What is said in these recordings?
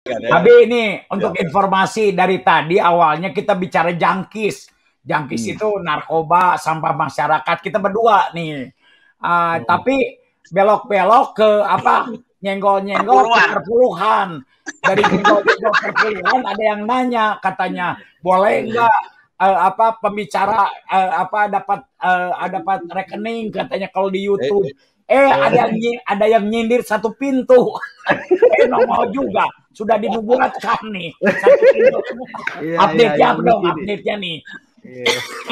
Tapi ini untuk informasi dari tadi awalnya kita bicara jangkis. Jangkis itu narkoba, sampah masyarakat kita berdua nih. Tapi belok-belok ke apa? Nyenggol-nyenggol ke perpuluhan. Dari nyenggol-nyenggol perpuluhan ada yang nanya katanya, boleh nggak pembicara dapat rekening katanya kalau di YouTube. Ada yang nyindir satu pintu. Nongol juga sudah dinubuatkan nih satu pintu. Update-nya dong, update-nya nih.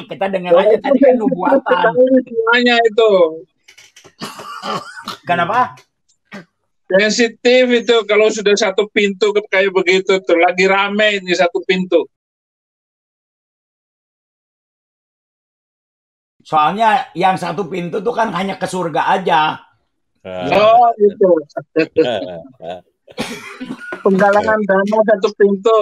Kita dengar aja tadi kan nubuatan. Semuanya itu. Kenapa? Sensitif itu kalau sudah satu pintu kayak begitu tuh lagi rame ini satu pintu. Soalnya yang satu pintu tuh kan hanya ke surga aja. Oh itu. Penggalangan dana satu pintu.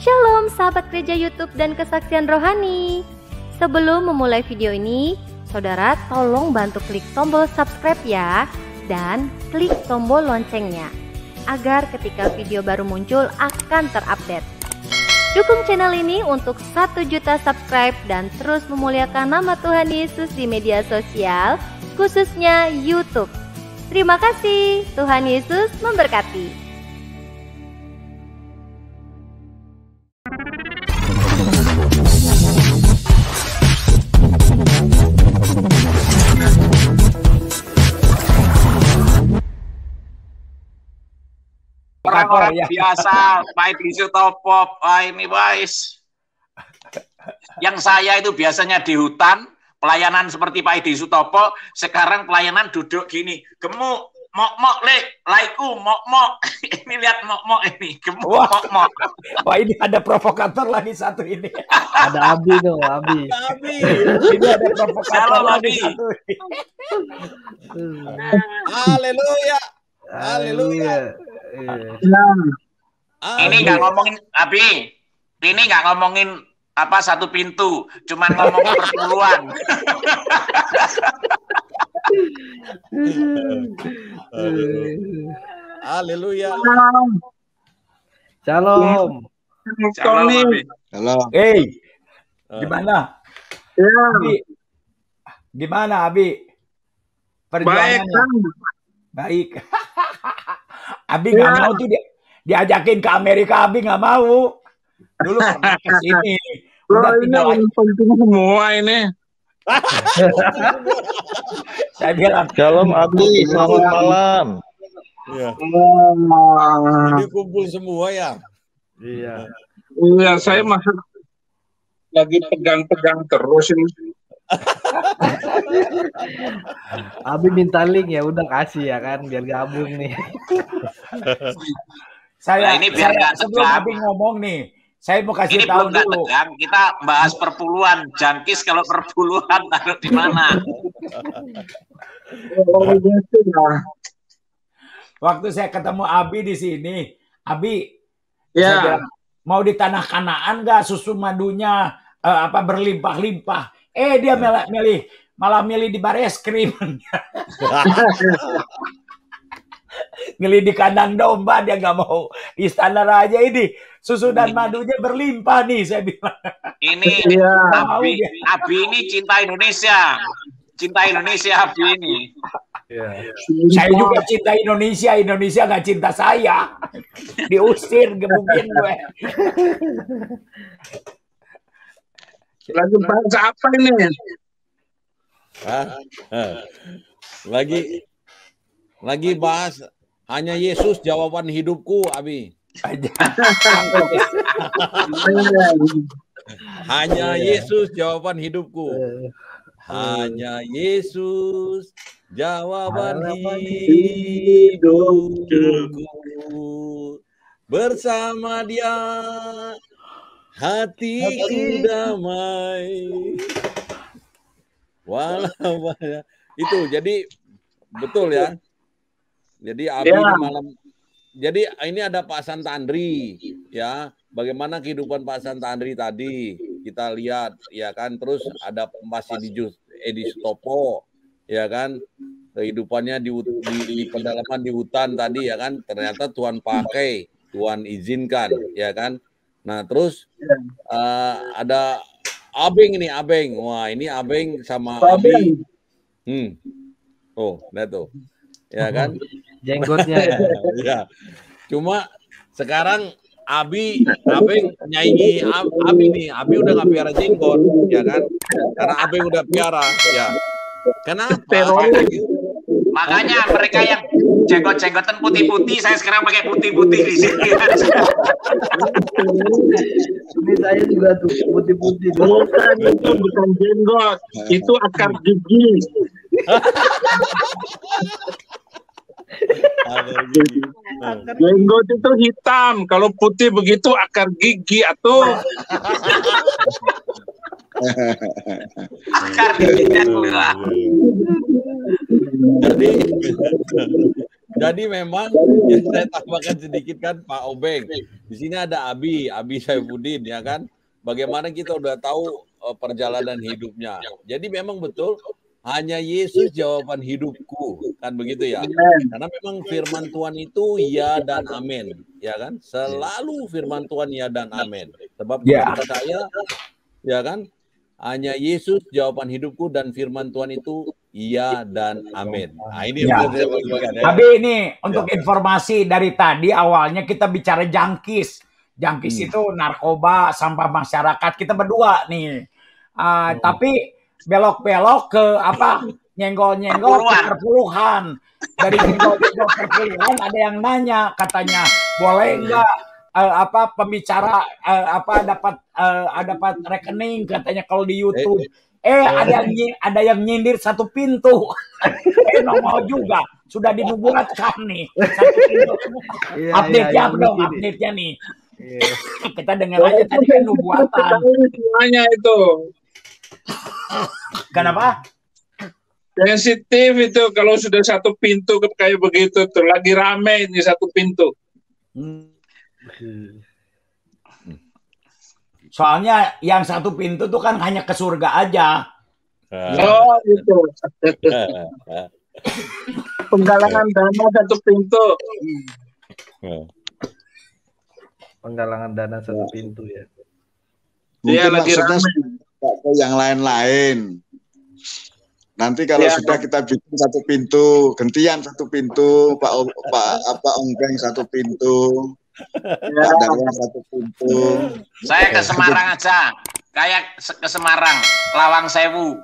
Shalom sahabat gereja YouTube dan kesaksian rohani. Sebelum memulai video ini, saudara tolong bantu klik tombol subscribe ya, dan klik tombol loncengnya agar ketika video baru muncul akan terupdate. Dukung channel ini untuk 1 juta subscribe dan terus memuliakan nama Tuhan Yesus di media sosial, khususnya YouTube. Terima kasih, Tuhan Yesus memberkati. Orang-orang biasa, Pak Edi Sutopo, ini guys. Yang saya itu biasanya di hutan, pelayanan seperti Pak Edi Sutopo, sekarang pelayanan duduk gini, gemuk, mok-mok, laiku, mok-mok. Ini lihat mok-mok ini, gemuk, mok-mok. Wah, ini ada provokator lagi satu ini. Ada Abi tuh, Abi. Ini ada provokator lagi satu ini. Haleluya. Haleluya. Ini nggak ngomongin Abi, ini nggak ngomongin satu pintu, cuman ngomongin perpuluhan. Haleluya. Shalom. Shalom, Abi. Shalom. Gimana? Ya. Abi? Gimana, Abi? Perjuangannya? Baik. Abi nggak mau tuh diajakin ke Amerika, Abi nggak mau. Dulu ke sini. Udah tinggal penting semua ini. Saya bilang, Shalom Abi, selamat malam. Iya. Ini kumpul semua ya. Iya. Iya, saya masih lagi pegang-pegang terus ini. Abi minta link ya, udah kasih ya kan, biar gabung nih. Ini biar nggak sebelum tegang. Abi ngomong nih, saya mau kasih Ini tahu belum nggak dulu. tegang, kita bahas perpuluhan. Jangkis kalau perpuluhan taruh di mana? Waktu saya ketemu Abi di sini, Abi, Ya. saya bilang, mau di tanah Kanaan nggak susu madunya berlimpah-limpah? Dia malah milih di Bareskrim. Milih di kandang domba, dia nggak mau di Istana Raja ini. Susu dan madunya berlimpah nih, saya bilang. Ini Abi ini cinta Indonesia. Cinta Indonesia Abi ini. Saya juga cinta Indonesia, Indonesia nggak cinta saya. Diusir, mungkin gue. Lagi bahas apa ini? Lagi bahas hanya Yesus jawaban hidupku, Abi. Hanya Yesus jawaban hidupku. Hanya Yesus jawaban hidupku. Bersama Dia hatiku damai. Walau itu jadi betul ya. Jadi Abi Jadi ini ada Pak Santandri, ya. Bagaimana kehidupan Pak Santandri tadi kita lihat, ya kan. Terus ada Mas Edi Sutopo, ya kan. Kehidupannya di pedalaman di hutan tadi, ya kan. Ternyata Tuhan pakai, Tuhan izinkan, ya kan. Nah terus ada Abeng ini, Abeng. Wah ini Abeng sama Abi. Oh, nah tuh, ya kan. Jenggotnya ya. Ya. Cuma sekarang Abeng nyanyi Abi nih. Abi udah nggak piara jenggot, ya kan? Karena Abeng udah piara, ya. Kenapa? Makanya mereka yang jenggot-jenggotan putih-putih, saya sekarang pakai putih-putih di sini. Ini saya juga tuh putih-putih. Bukan, itu bukan jenggot, itu akar gigi. Jenggot itu hitam, kalau putih begitu akar gigi atau Akar giginya keluar. Jadi memang ya saya tambahkan sedikit kan Pak Obeng. Di sini ada Abi Saifuddin, ya kan. Bagaimana kita udah tahu perjalanan hidupnya. Jadi memang betul hanya Yesus jawaban hidupku, kan begitu ya. Karena memang firman Tuhan itu ya dan amin, ya kan. Selalu firman Tuhan ya dan amin. Sebab kita percaya, ya kan. Hanya Yesus jawaban hidupku dan firman Tuhan itu iya dan amin. Nah, ini Tapi ini untuk informasi dari tadi awalnya kita bicara jangkis. Jangkis itu narkoba, sampah masyarakat. Kita berdua nih. Tapi belok-belok ke apa? Nyenggol-nyenggol ke perpuluhan. Dari nyenggol-nyenggol perpuluhan ada yang nanya katanya, boleh nggak pembicara dapat rekening katanya kalau di YouTube. Ada yang nyindir satu pintu. Nongol juga sudah dibuatkan nih satu pintu. Update-nya dong, update-nya nih. Kita dengar aja tadi kan nubuatan. Semuanya itu. Kenapa? Sensitif itu kalau sudah satu pintu kayak begitu tuh, lagi rame ini satu pintu. Soalnya yang satu pintu tuh kan hanya ke surga aja. Oh itu. Penggalangan dana satu pintu. Penggalangan dana satu pintu ya. Dia lagi maksudnya ramai. yang lain-lain. Nanti kalau sudah kita bikin satu pintu, gantian satu pintu, Pak Onggeng satu pintu, Pak Darwan satu pintu. Saya ke Semarang aja, kayak ke Semarang, Lawang Sewu.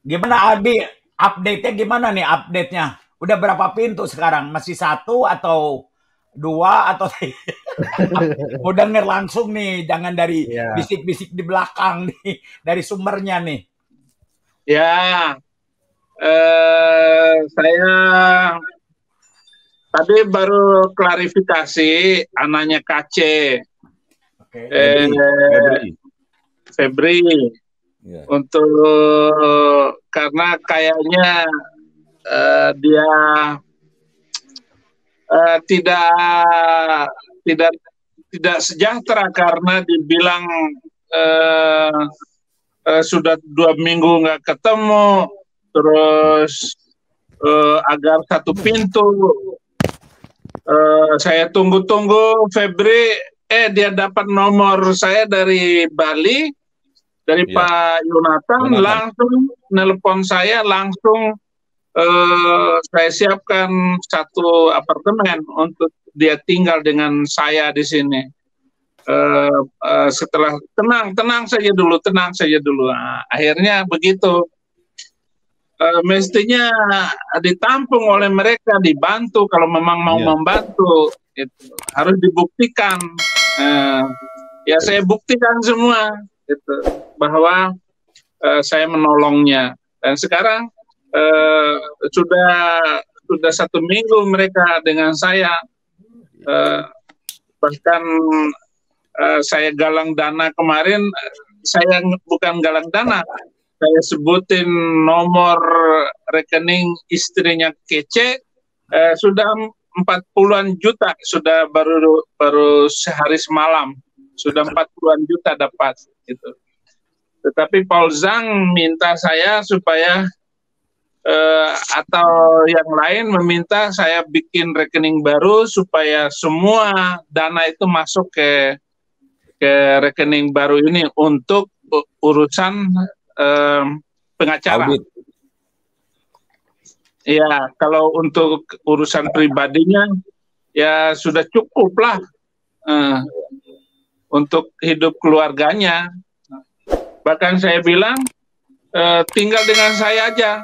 Gimana Abi? Update-nya gimana nih update-nya? Udah berapa pintu sekarang? Masih satu atau dua atau mau denger langsung nih, jangan dari bisik-bisik di belakang nih, dari sumbernya nih. Ya, saya tadi baru klarifikasi anaknya KC, Febri. Untuk karena kayaknya dia tidak sejahtera karena dibilang sudah 2 minggu nggak ketemu, terus agar satu pintu. Saya tunggu-tunggu Febri, dia dapat nomor saya dari Bali, dari Pak Yonatan, langsung nelpon saya, langsung saya siapkan satu apartemen untuk dia tinggal dengan saya di sini. Setelah tenang saja dulu. Nah, akhirnya begitu. Mestinya ditampung oleh mereka, dibantu kalau memang mau membantu. Itu harus dibuktikan. Ya saya buktikan semua, gitu, bahwa saya menolongnya. Dan sekarang sudah 1 minggu mereka dengan saya. Bahkan saya galang dana kemarin, saya bukan galang dana, saya sebutin nomor rekening istrinya Kece, sudah 40-an juta, sudah baru sehari semalam, sudah 40-an juta dapat gitu. Tetapi Paul Zhang minta saya supaya atau yang lain meminta saya bikin rekening baru supaya semua dana itu masuk ke rekening baru ini untuk urusan pengacara. Audit. Ya, kalau untuk urusan pribadinya ya sudah cukup lah untuk hidup keluarganya. Bahkan saya bilang tinggal dengan saya aja.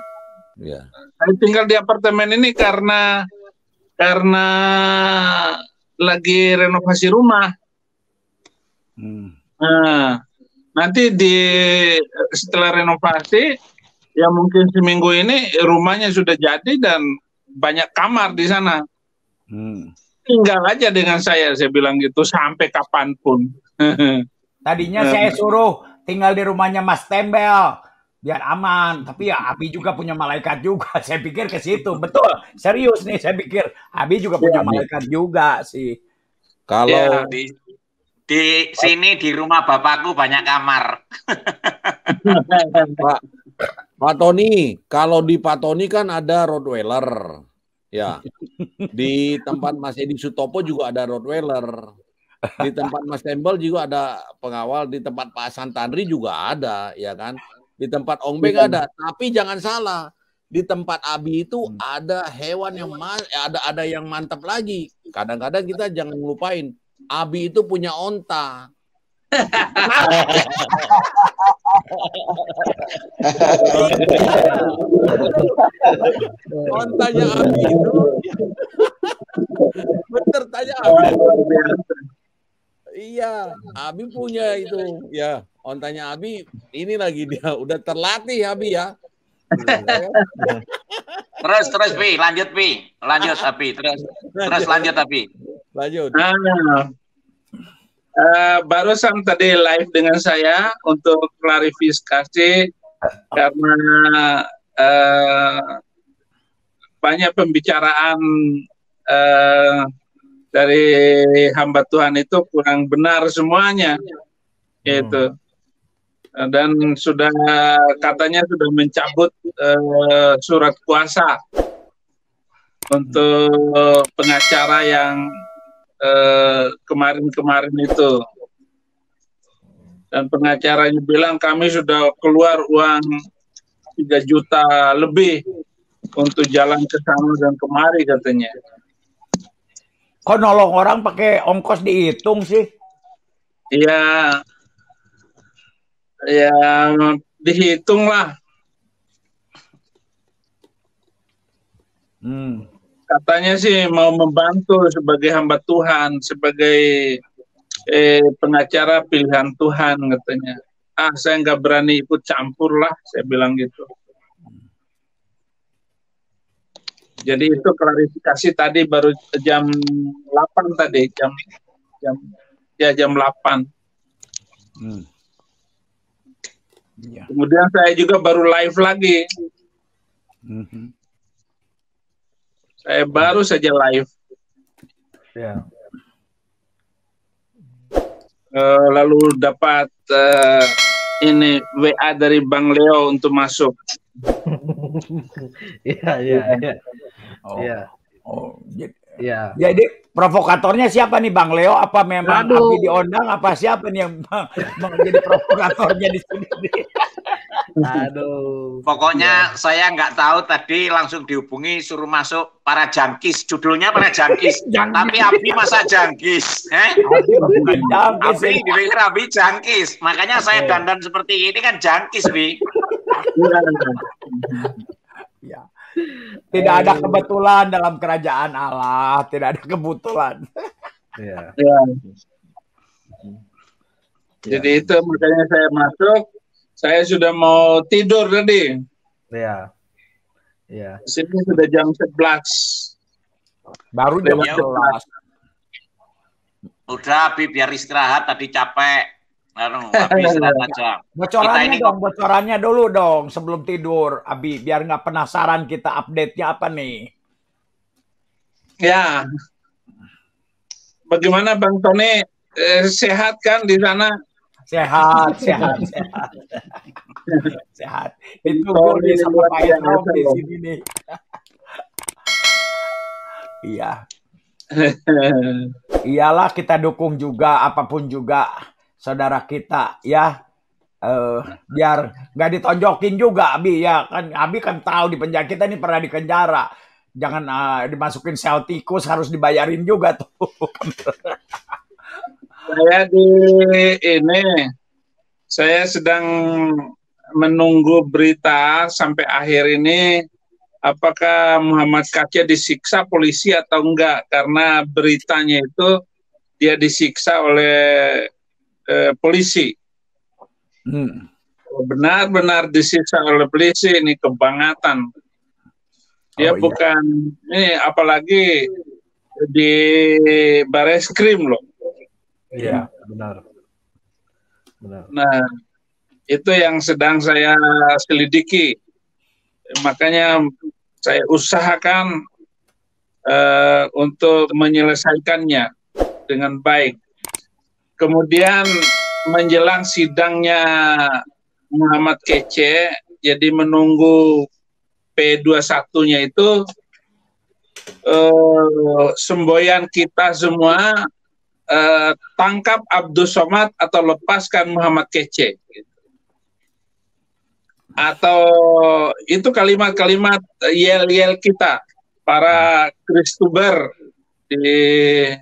Ya. Saya tinggal di apartemen ini karena lagi renovasi rumah. Nah, nanti setelah renovasi, ya mungkin seminggu ini rumahnya sudah jadi dan banyak kamar di sana. Tinggal aja dengan saya bilang gitu sampai kapanpun. Tadinya saya suruh tinggal di rumahnya Mas Tembel biar aman, tapi ya Abi juga punya malaikat juga. Saya pikir ke situ, betul, serius nih. Saya pikir Abi juga punya malaikat juga sih. Kalau di sini di rumah bapakku banyak kamar. Pak Tony, kalau di Pak Tony kan ada Rottweiler, ya. Di tempat Mas Edi Sutopo juga ada Rottweiler. Di tempat Mas Tembel juga ada pengawal. Di tempat Pak Santandri juga ada, ya kan? Di tempat Ong Beng ada. Tapi jangan salah, di tempat Abi itu ada hewan yang ada yang mantap lagi. Kadang-kadang kita jangan lupain, Abi itu punya onta. Ontanya Abi itu bener, tanya Abi. Iya, Abi punya itu. Ya, ontanya Abi ini lagi dia udah terlatih Abi ya. Terus Pi, lanjut Pi. Lanjut Abi, terus lanjut Abi. Lanjut. Barusan tadi live dengan saya untuk klarifikasi karena banyak pembicaraan dari hamba Tuhan itu kurang benar semuanya, gitu. Dan sudah katanya sudah mencabut surat kuasa untuk pengacara yang kemarin itu, dan pengacaranya bilang kami sudah keluar uang 3 juta lebih untuk jalan ke sana dan kemari katanya. Kok nolong orang pakai ongkos dihitung sih? Ya dihitung lah. Katanya sih mau membantu sebagai hamba Tuhan, sebagai pengacara pilihan Tuhan katanya. Saya nggak berani ikut campur lah, saya bilang gitu. Jadi itu klarifikasi tadi baru jam 8 tadi, jam 8. Kemudian saya juga baru live lagi. Saya baru saja live. Ya. Lalu dapat ini WA dari Bang Leo untuk masuk. Iya. Jadi provokatornya siapa nih, Bang Leo? Apa memang Abi diundang? Apa siapa nih yang menjadi provokatornya di sini? Aduh. Pokoknya saya nggak tahu, tadi langsung dihubungi suruh masuk para jangkis. Judulnya para jangkis. Tapi Abi masa jangkis? Abi dipikir Abi jangkis. Makanya saya dandan seperti ini kan jangkis, Bi. Ya. Tidak ada kebetulan dalam kerajaan Allah, tidak ada kebetulan. Ya. Jadi itu makanya saya masuk. Saya sudah mau tidur tadi. Iya. Di sini sudah jam 11. Baru jam 11. Udah, Abi biar istirahat, tadi capek. Habis aja. Bocorannya dulu dong sebelum tidur, Abi, biar nggak penasaran kita update-nya apa nih. Ya, bagaimana Bang Tony, sehat kan di sana? Sehat. Sehat. Itu gue sama Pak Esrom di sini nih. Iya. Iyalah, kita dukung juga apapun juga saudara kita ya. Biar nggak ditonjokin juga, Abi ya kan. Abi kan tahu di penjara kita ini pernah di penjara. Jangan dimasukin sel tikus, harus dibayarin juga tuh. Saya sedang menunggu berita sampai akhir ini, apakah Muhammad Kc disiksa polisi atau enggak, karena beritanya itu dia disiksa oleh polisi. Benar-benar disiksa oleh polisi, ini kebangetan. Dia bukan ini, apalagi di Bareskrim loh. Iya, benar. Nah, itu yang sedang saya selidiki. Makanya saya usahakan untuk menyelesaikannya dengan baik. Kemudian menjelang sidangnya Muhammad Kc, jadi menunggu P21-nya itu, semboyan kita semua, tangkap Abdus Somad atau lepaskan Muhammad Kc. Atau itu kalimat-kalimat yel-yel kita, para Kristuber di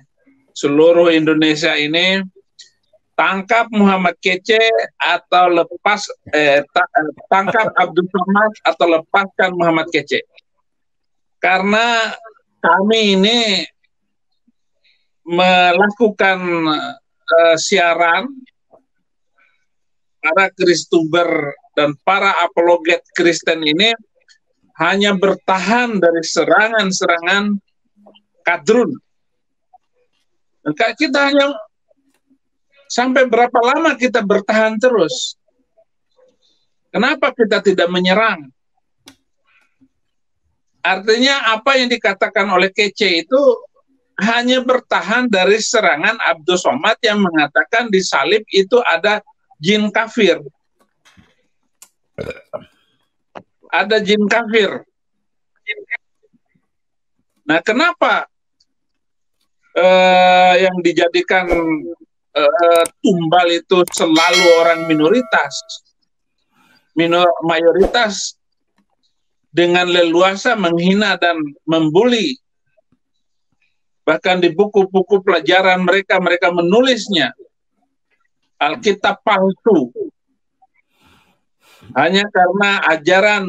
seluruh Indonesia ini, tangkap Muhammad Kc atau tangkap Abdus Somad atau lepaskan Muhammad Kc. Karena kami ini melakukan siaran, para Kristuber dan para apologet Kristen ini hanya bertahan dari serangan-serangan kadrun. Maka kita hanya sampai berapa lama kita bertahan terus? Kenapa kita tidak menyerang? Artinya apa yang dikatakan oleh Kc itu hanya bertahan dari serangan Abdus Somad yang mengatakan di salib itu ada jin kafir. Ada jin kafir. Nah, kenapa yang dijadikan tumbal itu selalu orang minoritas? Mayoritas dengan leluasa menghina dan membuli. Bahkan di buku-buku pelajaran mereka menulisnya Alkitab palsu. Hanya karena ajaran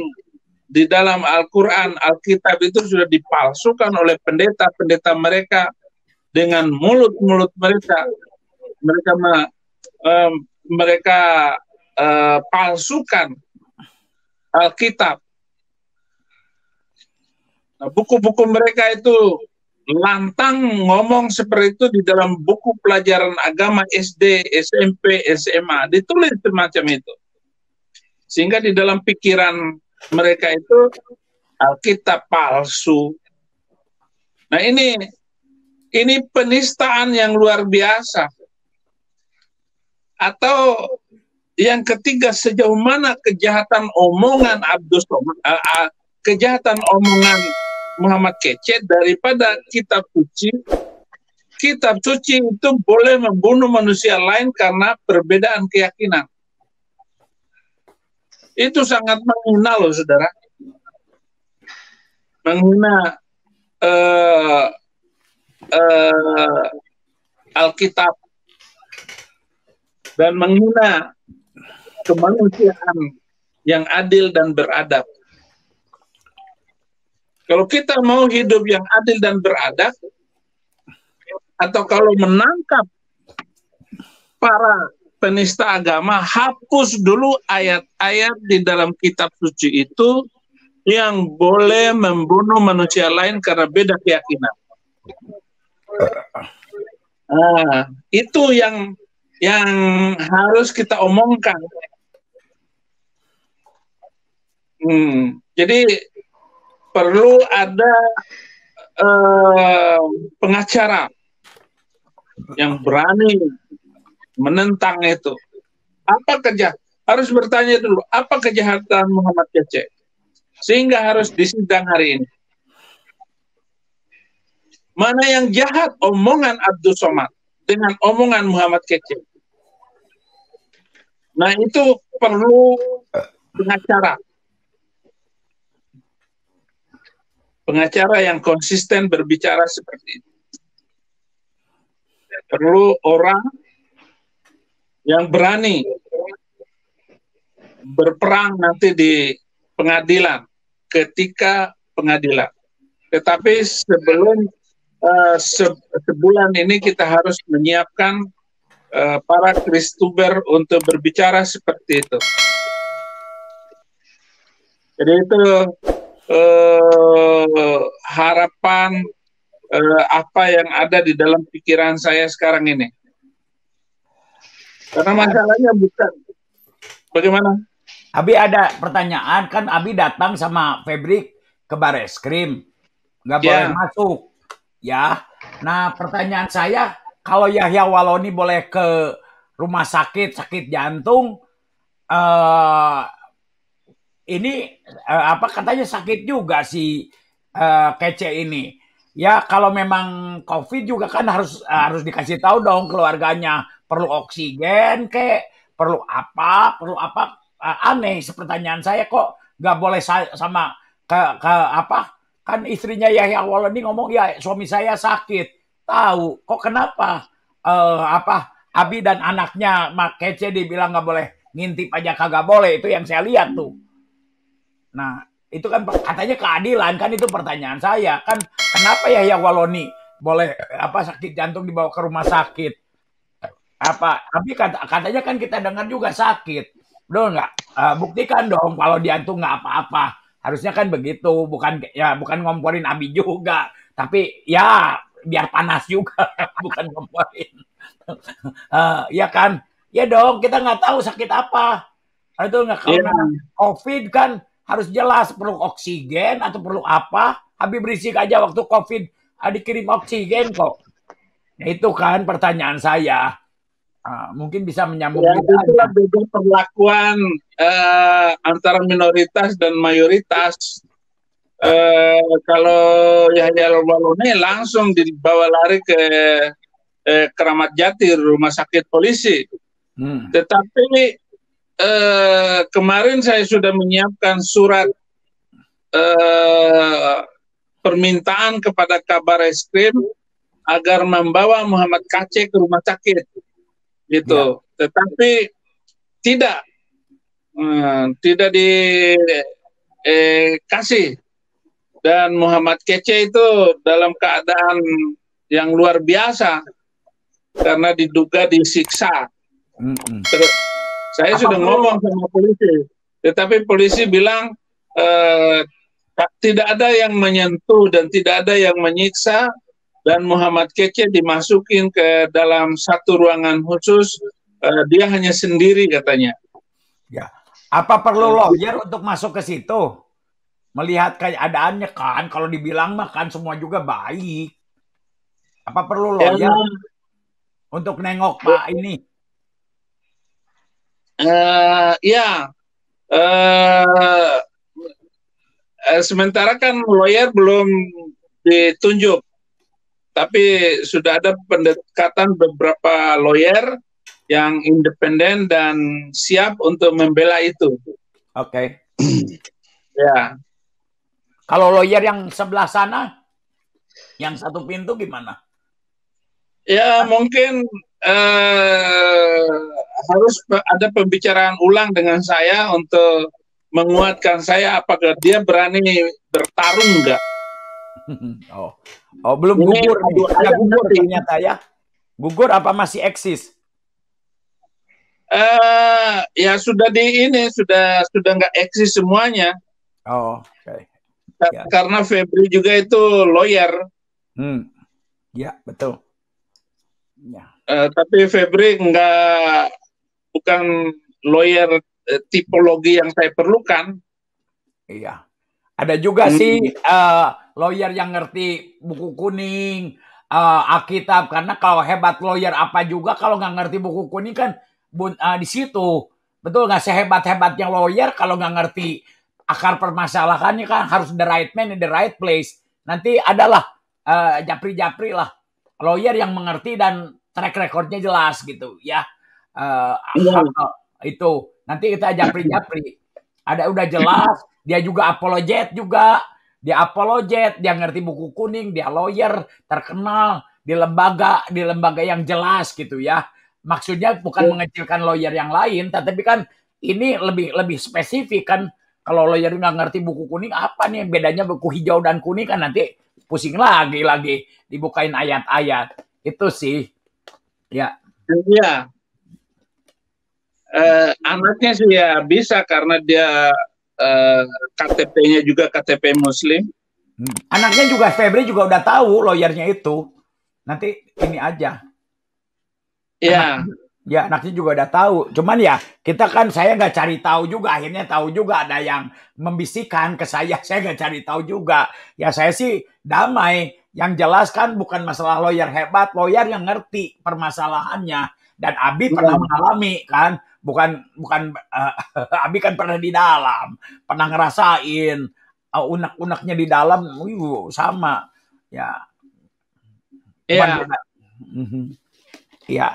di dalam Al-Quran, Alkitab itu sudah dipalsukan oleh pendeta-pendeta mereka dengan mulut-mulut mereka. Mereka palsukan Alkitab. Nah, buku-buku mereka itu lantang ngomong seperti itu di dalam buku pelajaran agama SD, SMP, SMA, ditulis semacam itu. Sehingga di dalam pikiran mereka itu Alkitab palsu. Nah, ini penistaan yang luar biasa. Atau yang ketiga, sejauh mana kejahatan omongan Abdus Somad, kejahatan omongan Muhammad Kc daripada kitab suci. Kitab suci itu boleh membunuh manusia lain karena perbedaan keyakinan. Itu sangat menghina loh, saudara. Menghina Alkitab dan menghina kemanusiaan yang adil dan beradab. Kalau kita mau hidup yang adil dan beradab, atau kalau menangkap para penista agama, hapus dulu ayat-ayat di dalam kitab suci itu yang boleh membunuh manusia lain karena beda keyakinan. Itu yang yang harus kita omongkan. Jadi perlu ada pengacara yang berani menentang itu. Apa harus bertanya dulu, apa kejahatan Muhammad Kece? Sehingga harus disidang hari ini. Mana yang jahat omongan Abdul Somad dengan omongan Muhammad Kece? Nah, itu perlu pengacara. Pengacara yang konsisten berbicara seperti itu. Perlu orang yang berani berperang nanti di pengadilan, ketika pengadilan. Tetapi sebelum sebulan ini kita harus menyiapkan para Kristuber untuk berbicara seperti itu. Jadi itu harapan apa yang ada di dalam pikiran saya sekarang ini. Karena masalahnya bukan bagaimana? Abi ada pertanyaan, kan Abi datang sama Febri ke Bareskrim, nggak boleh masuk, ya. Nah pertanyaan saya, kalau Yahya Waloni boleh ke rumah sakit jantung, ini apa katanya sakit juga si Kece ini. Ya kalau memang COVID juga kan harus dikasih tahu dong keluarganya, perlu oksigen perlu apa aneh. Pertanyaan saya, kok nggak boleh sama ke apa, kan istrinya Yahya Waloni ngomong ya suami saya sakit, tahu kok kenapa Abi dan anaknya Mak Kece dibilang nggak boleh ngintip aja, kagak boleh. Itu yang saya lihat tuh. Nah itu kan katanya keadilan, kan itu pertanyaan saya, kan kenapa Yahya Waloni boleh sakit jantung dibawa ke rumah sakit, tapi katanya kan kita dengar juga sakit. Betul nggak? Buktikan dong kalau jantung nggak apa-apa. Harusnya kan begitu, bukan ngomporin Abi juga, tapi ya biar panas juga, bukan ngomporin. Ya kan? Ya dong, kita nggak tahu sakit apa. Itu nggak, kalau COVID kan harus jelas perlu oksigen atau perlu apa. Abi berisik aja waktu COVID dikirim oksigen kok. Nah, itu kan pertanyaan saya. Mungkin bisa menyambung. Ya, itulah beda perlakuan antara minoritas dan mayoritas. Kalau Yahya Waloni langsung dibawa lari ke Keramat Jati, rumah sakit polisi. Tetapi kemarin saya sudah menyiapkan surat permintaan kepada Kabar Eskrim agar membawa Muhammad Kece ke rumah sakit. Gitu, tetapi tidak dikasih, dan Muhammad Kece itu dalam keadaan yang luar biasa karena diduga disiksa. Saya sudah ngomong sama polisi, tetapi polisi bilang tidak ada yang menyentuh dan tidak ada yang menyiksa. Dan Muhammad Kece dimasukin ke dalam satu ruangan khusus, dia hanya sendiri katanya. Ya, apa perlu lawyer untuk masuk ke situ? Melihat keadaannya kan, kalau dibilang mah kan semua juga baik. Apa perlu lawyer untuk nengok Pak ini? Sementara kan lawyer belum ditunjuk. Tapi sudah ada pendekatan beberapa lawyer yang independen dan siap untuk membela itu. Oke. Ya. Kalau lawyer yang sebelah sana, yang satu pintu gimana? Ya mungkin harus ada pembicaraan ulang dengan saya untuk menguatkan saya apakah dia berani bertarung enggak. Belum gugur nih. Sudah gugur ternyata ya. Gugur apa masih eksis? Ya sudah sudah nggak eksis semuanya. Oke. Karena Febri juga itu lawyer. Ya betul. Ya. Tapi Febri bukan lawyer tipologi yang saya perlukan. Iya. Ada juga sih lawyer yang ngerti buku kuning, Alkitab. Karena kalau hebat lawyer apa juga kalau nggak ngerti buku kuning kan di situ. Betul nggak, sehebat-hebatnya lawyer kalau nggak ngerti akar permasalahannya kan harus the right man in the right place. Nanti adalah japri-japri lah lawyer yang mengerti dan track recordnya jelas gitu ya. Itu nanti kita japri-japri. Udah jelas. Dia juga apologet juga. Dia apologet, dia ngerti buku kuning, dia lawyer terkenal di lembaga yang jelas gitu ya. Maksudnya bukan mengecilkan lawyer yang lain, tetapi kan ini lebih spesifik kan. Kalau lawyer nggak ngerti buku kuning, apa nih bedanya buku hijau dan kuning, kan nanti pusing lagi dibukain ayat-ayat. Itu sih. Ya. Iya. Anaknya sih ya bisa karena dia KTP-nya juga KTP Muslim. Anaknya juga, Febri juga udah tahu lawyernya itu. Nanti ini aja. Iya. Ya, anaknya juga udah tahu. Cuman ya kita kan, saya nggak cari tahu juga. Akhirnya tahu juga ada yang membisikkan ke saya. Saya nggak cari tahu juga. Ya saya sih damai. Yang jelas kan bukan masalah lawyer hebat, lawyer yang ngerti permasalahannya. Dan Abi pernah mengalami kan. Bukan Abi kan pernah di dalam, pernah ngerasain unek-uneknya di dalam, sama ya. Iya. Iya.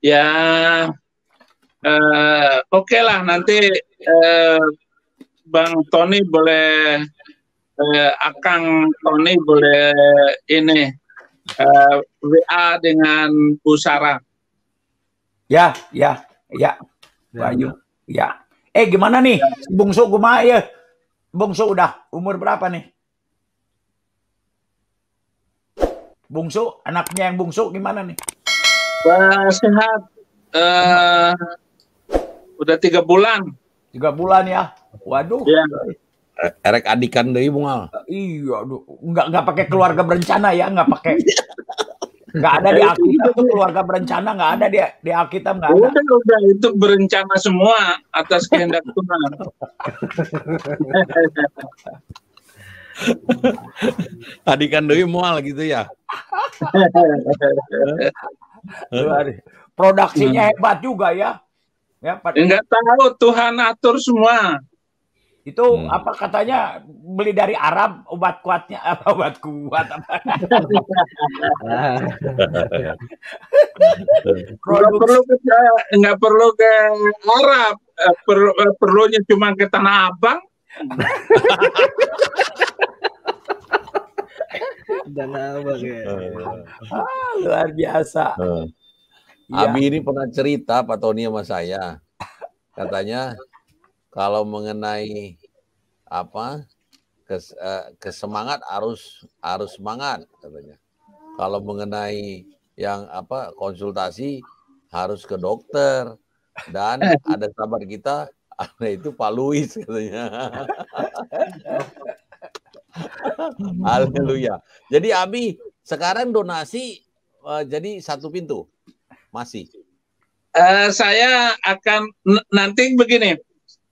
Ya, oke lah, nanti Bang Tony boleh, Akang Tony boleh ini WA dengan Bu Sarah. Ya. Bayu. Ya. Gimana nih? Bungsu kumaha ya? Bungsu udah umur berapa nih? Bungsu, anaknya yang bungsu gimana nih? Sehat. Udah 3 bulan. 3 bulan ya. Waduh. Ya. Erek adikan deui bungal. Iya, aduh. Nggak pakai keluarga berencana ya, nggak pakai. Nggak ada di Alkitab tuh keluarga berencana, nggak ada di Alkitab, nggak ada. Udah itu berencana semua atas kehendak Tuhan. Adikan deui moal gitu ya. Produksinya hebat juga ya. Enggak tahu, Tuhan atur semua. Itu apa katanya, beli dari Arab obat kuatnya, obat kuat apa? Nggak perlu ke Arab, perlunya cuma ke Tanah Abang. Tanah Abang ya. Luar biasa. Abi ini pernah cerita Pak Tony sama saya, katanya kalau mengenai kesemangat harus semangat katanya. Kalau mengenai yang konsultasi harus ke dokter, dan ada sahabat kita itu Pak Luis katanya. Haleluya. Jadi Abi sekarang donasi jadi 1 pintu masih. Saya akan nanti begini.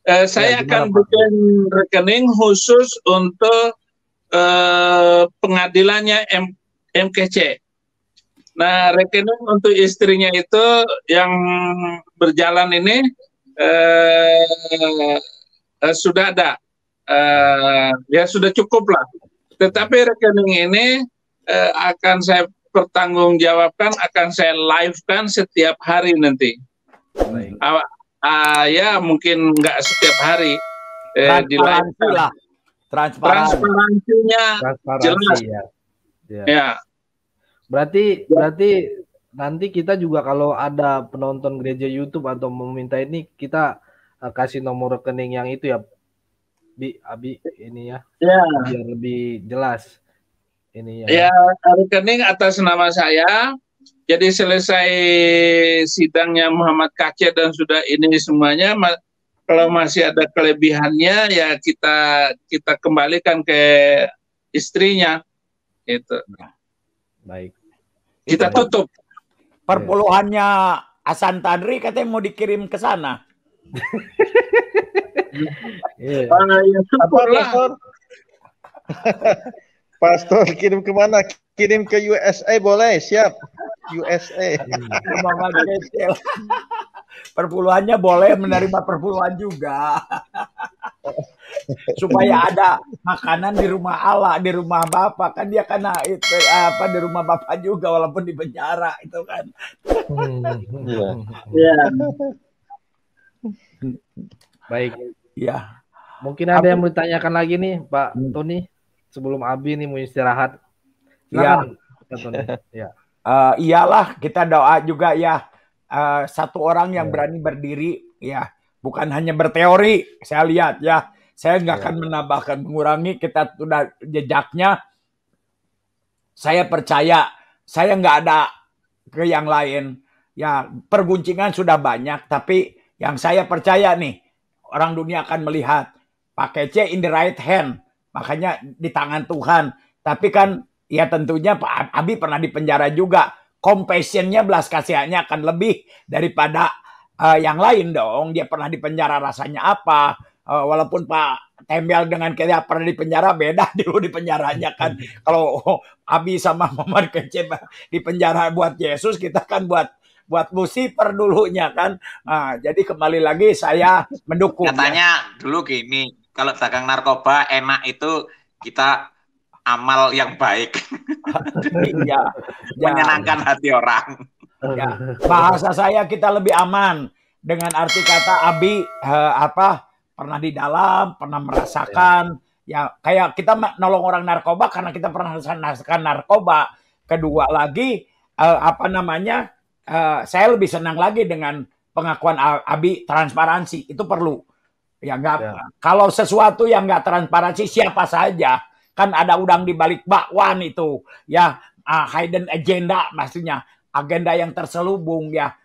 Saya akan bikin rekening khusus untuk pengadilannya MKC. Nah, rekening untuk istrinya itu yang berjalan ini sudah ada. Ya sudah cukup lah. Tetapi rekening ini akan saya pertanggungjawabkan, akan saya live-kan setiap hari nanti. Ya mungkin nggak setiap hari. Transparansi lah. Transparansinya jelas. Ya. Berarti nanti kita juga kalau ada penonton gereja YouTube atau meminta ini, kita kasih nomor rekening yang itu ya, Abi ini ya. Biar lebih jelas ini ya. Ya, rekening atas nama saya. Jadi selesai sidangnya Muhammad Kace dan sudah ini semuanya, kalau masih ada kelebihannya ya kita kembalikan ke istrinya, itu. Baik. kita tutup. Perpuluhannya Hasan Tanri katanya mau dikirim ke sana. Ya, Apa, syukurlah. Pastor? Pastor kirim kemana? Kirim ke USA boleh, siap. USA. Mama kecil. Perpuluhannya boleh menerima perpuluhan juga. Supaya ada makanan di rumah Allah, di rumah Bapak kan dia kena itu apa di rumah Bapak juga walaupun di penjara itu kan. Ya. Baik. Ya. Mungkin ada yang mau ditanyakan lagi nih, Pak Tony, sebelum Abi nih mau istirahat. Silakan, Pak Tony. Ya. Iyalah kita doa juga ya. Satu orang yang berani berdiri ya, bukan hanya berteori. Saya lihat ya, saya nggak akan menambahkan mengurangi. Kita sudah jejaknya. Saya percaya, saya nggak ada ke yang lain. Ya perguncingan sudah banyak, tapi yang saya percaya nih orang dunia akan melihat Pak Kece in the right hand, makanya di tangan Tuhan. Tapi kan ya tentunya Pak Abi pernah di penjara juga. Compassion-nya, belas kasihannya akan lebih daripada yang lain dong. Dia pernah di penjara rasanya apa? Walaupun Pak Tembel dengan kita pernah di penjara beda dulu di penjaranya kan. Kalau Abi sama Muhammad Kece di penjara buat Yesus, kita kan buat Lucifer dulunya kan. Nah, jadi kembali lagi saya mendukung. Katanya dulu gini, kalau dagang narkoba enak itu kita amal yang baik. Ya, menyenangkan hati orang. Ya, bahasa saya kita lebih aman dengan arti kata Abi pernah di dalam, pernah merasakan ya kayak kita nolong orang narkoba karena kita pernah merasakan narkoba. Kedua lagi saya lebih senang lagi dengan pengakuan Abi transparansi itu perlu. Ya enggak kalau sesuatu yang enggak transparansi siapa saja kan ada udang di balik bakwan itu ya, hidden agenda maksudnya agenda yang terselubung ya.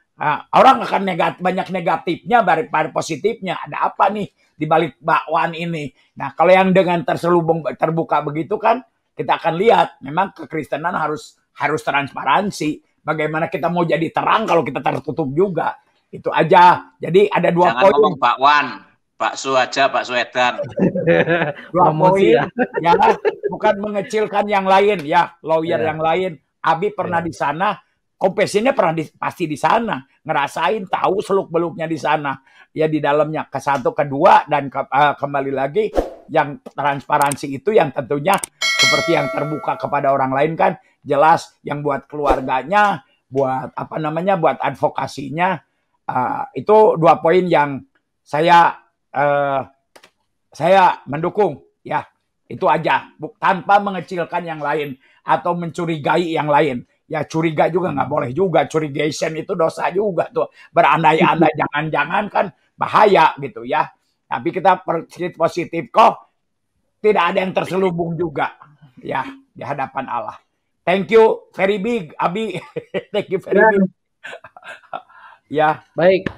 Orang akan banyak negatifnya daripada positifnya. Ada apa nih di balik bakwan ini? Nah kalau yang dengan terselubung terbuka begitu kan kita akan lihat memang kekristenan harus transparansi. Bagaimana kita mau jadi terang kalau kita tertutup juga? Itu aja. Jadi ada dua poin. Jangan ngomong bakwan. Bakso aja, bakso edan. Dua poin, ya, bukan mengecilkan yang lain, ya, lawyer yang lain. Abi pernah di sana, kompesinya pasti di sana, ngerasain, tahu seluk beluknya di sana, ya di dalamnya. Ke satu, kedua, dan kembali lagi, yang transparansi itu yang tentunya seperti yang terbuka kepada orang lain kan, jelas yang buat keluarganya, buat buat advokasinya, itu dua poin yang saya mendukung ya, itu aja tanpa mengecilkan yang lain atau mencurigai yang lain ya. Curiga juga nggak boleh juga, curigation itu dosa juga tuh, berandai-andai jangan-jangan kan bahaya gitu ya. Tapi kita positif kok, tidak ada yang terselubung juga ya di hadapan Allah. Thank you very big Abi. Thank you very big ya. Baik.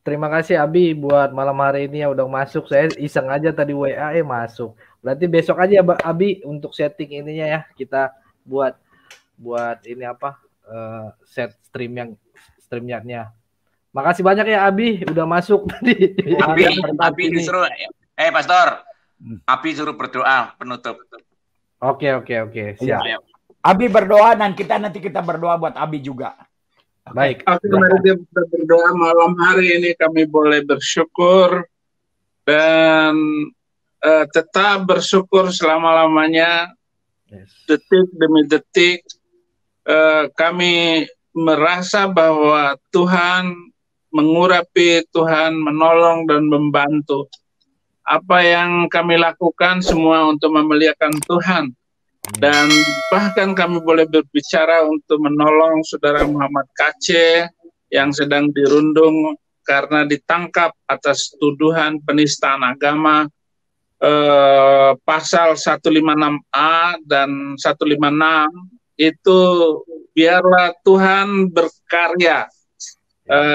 Terima kasih Abi buat malam hari ini yang udah masuk. Saya iseng aja tadi WA masuk. Berarti besok aja Abi untuk setting ininya ya. Kita buat ini set streamnya. Makasih banyak ya Abi udah masuk tadi. Abi disuruh Pastor. Abi suruh berdoa penutup. Oke. Siap. Abi berdoa dan nanti kita berdoa buat Abi juga. Baik. Mari kita berdoa malam hari ini, kami boleh bersyukur dan tetap bersyukur selama-lamanya. Detik demi detik kami merasa bahwa Tuhan mengurapi, Tuhan menolong dan membantu. Apa yang kami lakukan semua untuk memuliakan Tuhan. Dan bahkan kami boleh berbicara untuk menolong saudara Muhammad Kece yang sedang dirundung karena ditangkap atas tuduhan penistaan agama, pasal 156A dan 156 itu. Biarlah Tuhan berkarya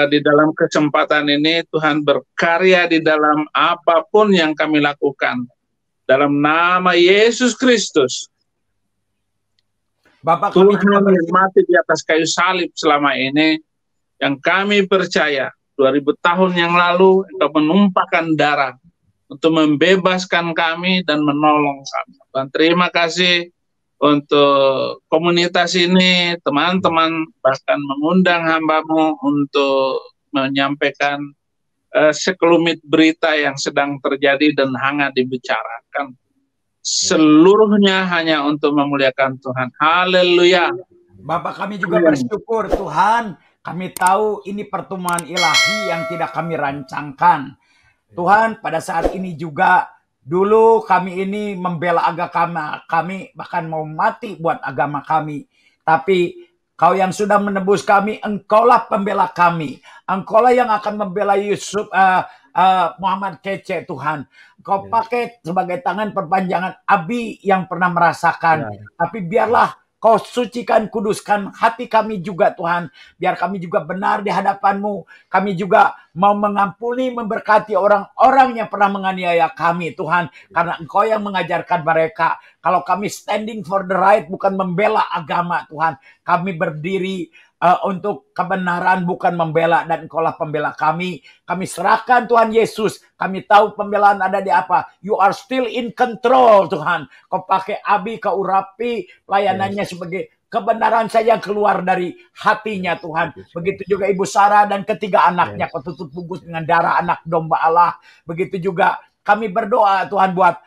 di dalam kesempatan ini. Tuhan berkarya di dalam apapun yang kami lakukan dalam nama Yesus Kristus. Bapak, kami juga Tuhan yang mati di atas kayu salib selama ini, yang kami percaya 2000 tahun yang lalu Engkau menumpahkan darah untuk membebaskan kami dan menolong kami. Dan terima kasih untuk komunitas ini, teman-teman bahkan mengundang hamba-Mu untuk menyampaikan sekelumit berita yang sedang terjadi dan hangat dibicarakan. Seluruhnya hanya untuk memuliakan Tuhan. Haleluya. Bapak, kami juga bersyukur Tuhan. Kami tahu ini pertemuan ilahi yang tidak kami rancangkan. Tuhan, pada saat ini juga dulu kami ini membela agama kami, bahkan mau mati buat agama kami. Tapi Kau yang sudah menebus kami, Engkaulah pembela kami. Engkaulah yang akan membela Yusuf Muhammad Kece, Tuhan. Kau pakai sebagai tangan perpanjangan Abi yang pernah merasakan. Tapi biarlah Kau sucikan, kuduskan hati kami juga, Tuhan. Biar kami juga benar di hadapan-Mu. Kami juga mau mengampuni, memberkati orang-orang yang pernah menganiaya kami, Tuhan. Karena Engkau yang mengajarkan mereka. Kalau kami standing for the right, bukan membela agama, Tuhan. Kami berdiri untuk kebenaran, bukan membela, dan Engkaulah pembela kami. Kami serahkan Tuhan Yesus. Kami tahu pembelaan ada di apa. You are still in control, Tuhan. Kau pakai Abi, kau urapi pelayanannya sebagai kebenaran saja yang keluar dari hatinya, Tuhan. Begitu juga Ibu Sarah dan ketiga anaknya, kau tutup bungkus dengan darah anak domba Allah. Begitu juga kami berdoa, Tuhan, buat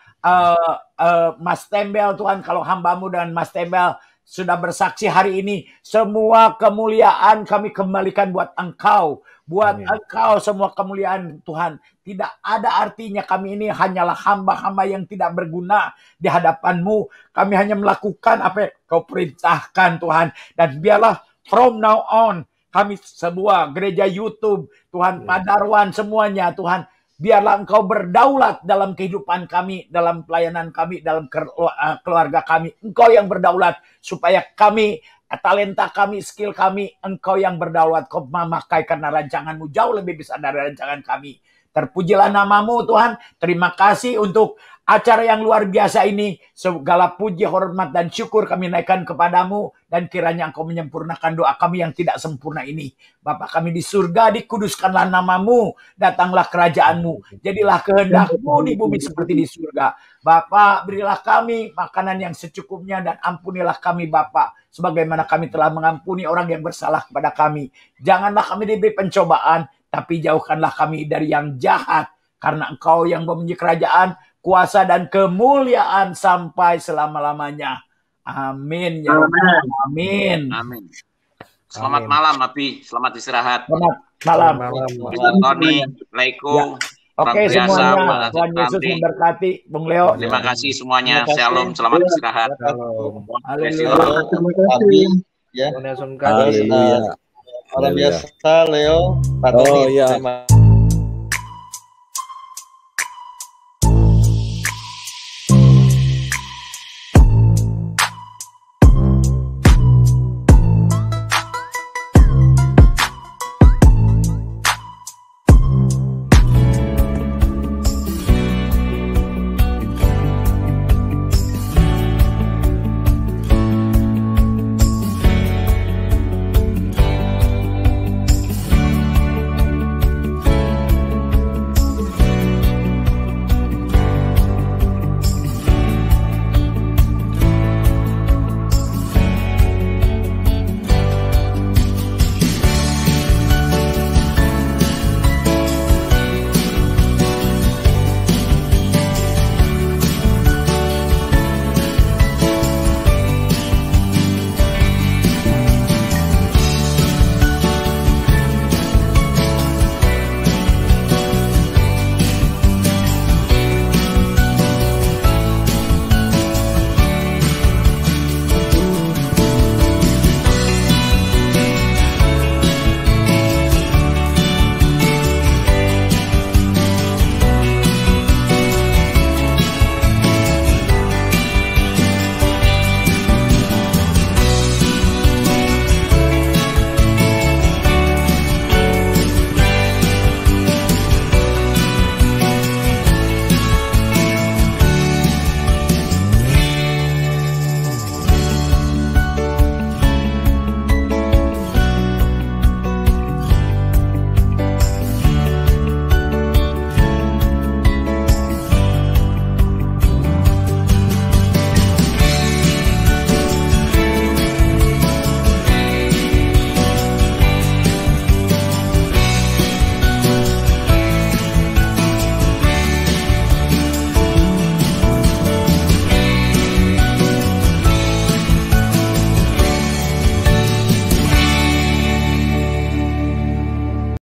Mas Tembel, Tuhan. Kalau hamba-Mu dan Mas Tembel sudah bersaksi hari ini, semua kemuliaan kami kembalikan buat Engkau. Buat Engkau semua kemuliaan, Tuhan. Tidak ada artinya kami ini hanyalah hamba-hamba yang tidak berguna di hadapan-Mu. Kami hanya melakukan apa yang Kau perintahkan, Tuhan. Dan biarlah from now on, kami sebuah gereja YouTube, Tuhan, Padarwan, semuanya, Tuhan. Biarlah Engkau berdaulat dalam kehidupan kami, dalam pelayanan kami, dalam keluarga kami. Engkau yang berdaulat supaya kami, talenta kami, skill kami, Engkau yang berdaulat. Kau memakai karena rancangan-Mu jauh lebih besar dari rancangan kami. Terpujilah nama-Mu, Tuhan. Terima kasih untuk acara yang luar biasa ini. Segala puji, hormat, dan syukur kami naikkan kepadamu. Dan kiranya Engkau menyempurnakan doa kami yang tidak sempurna ini. Bapa kami di surga, dikuduskanlah nama-Mu. Datanglah kerajaan-Mu. Jadilah kehendak-Mu di bumi seperti di surga. Bapa, berilah kami makanan yang secukupnya. Dan ampunilah kami, Bapa, sebagaimana kami telah mengampuni orang yang bersalah kepada kami. Janganlah kami diberi pencobaan, tapi jauhkanlah kami dari yang jahat. Karena Engkau yang mempunyai kerajaan, kuasa, dan kemuliaan sampai selama-lamanya. Amin. Ya Allah. Amin. Amin. Selamat malam, Abi. Selamat istirahat. Selamat malam. Tony, Leiko. Oke, semuanya. Tuhan Yesus memberkati. Bung Leo. Terima kasih semuanya. Shalom. Selamat istirahat. Haleluya. Terima kasih. Ya. Tuhan Yesus memberkati. Luar biasa, Leo. Pak Tony, terima